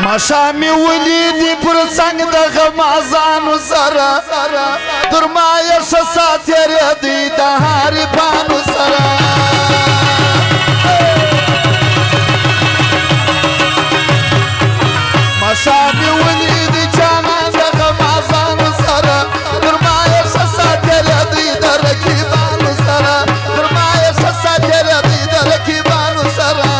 مشامي وليدي برسنگ دغه مازانو سره درمایا شسات ردی د هاري بانو سره مشامي وليدي جانان دغه مازانو سره درمایا شسات ردی د رکیبانو سره درمایا شسات ردی د رکیبانو سره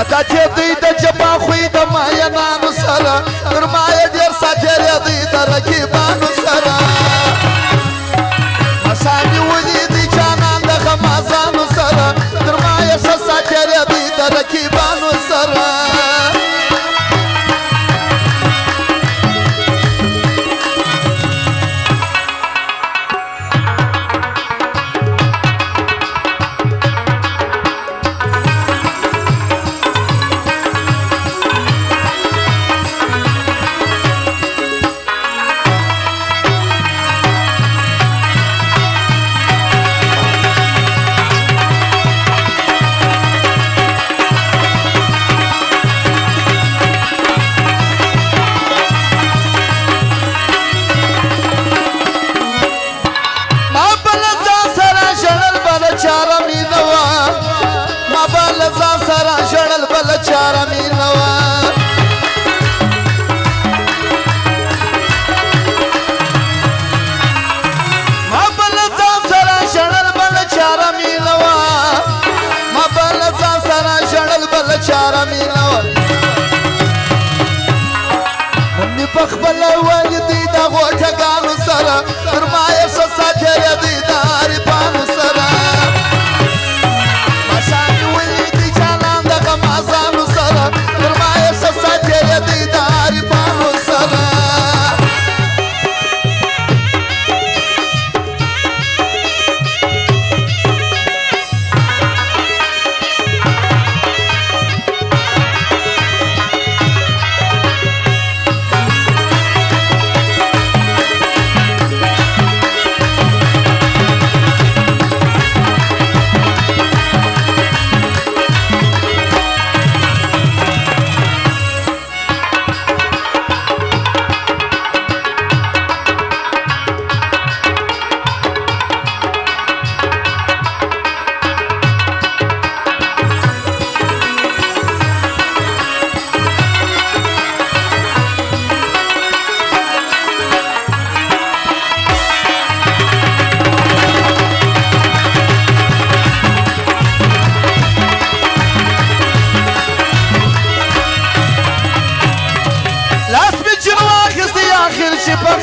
ادا چې دوی د جبا خوی د ماینانو سره تر مایه ډېر ساتېرې دوی د رقیبانو سره مشامي ولیدي جانان دغه مازانو سره تر مایه ښه ساتېرې دوی د رقیبانو سره بخبل والدي دا غوټګانو سره تر مایه ښه ساتېرې دوی د عارفانو سره مشامي ولیدي جانان دغه مازانو سره تر مایه ښه ساتېرې دوی د عارفانو سره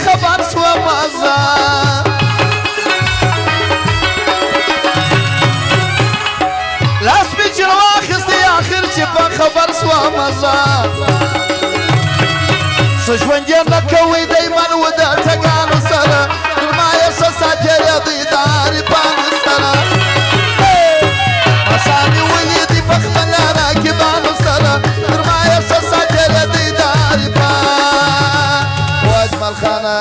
خبر سوا مزه لاس می چې واخیستی اخر چې په خبر سوا مزه څه ژوند یې نه کوئ د ایمان و د ټګانو سره تر مایه ښه ساتېرې دوی د عارفانو سره مشامي ولیدي په خپله راکبانو سره تر مایه ښه ساتېرې دوی د عارفانو اجمل خانه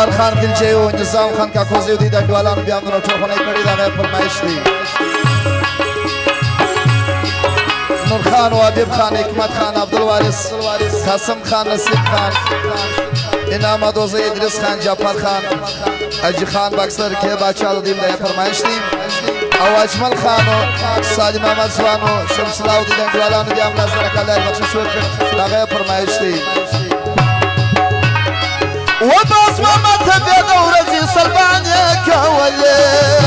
جبار خان دلچه و نظام خان کاکوزی و دیده دوالان بیان رو چوخونه کردی دا غیر فرمایش دی نور خان و عبیب خان حکمت خان عبدالوارث قاسم خان نصیب خان انعام دوزه ادریس خان جعفر خان حجی خان بکسر که باچه دیم دا فرمایش دی او اجمل خان و سالم احمد زوان و شمس الله و دیده دوالان بیان نظر کلر بخشش ورکر دا غیر فرمایش دی وباس ما تبي دورة سلبانية كولي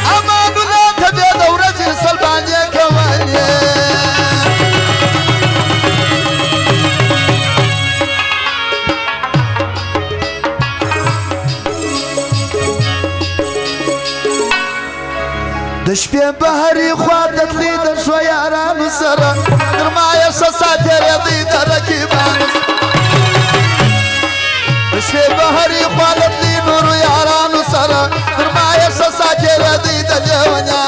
أمان لا تبي دورة سلبانية كولي دشبي بحري خواتت لي دشوي ياران سرا درمايا سساتير يضي دركيبان دشبي بحري خواتت لي نور ياران سرا درمايا سساتير يضي دريوانيا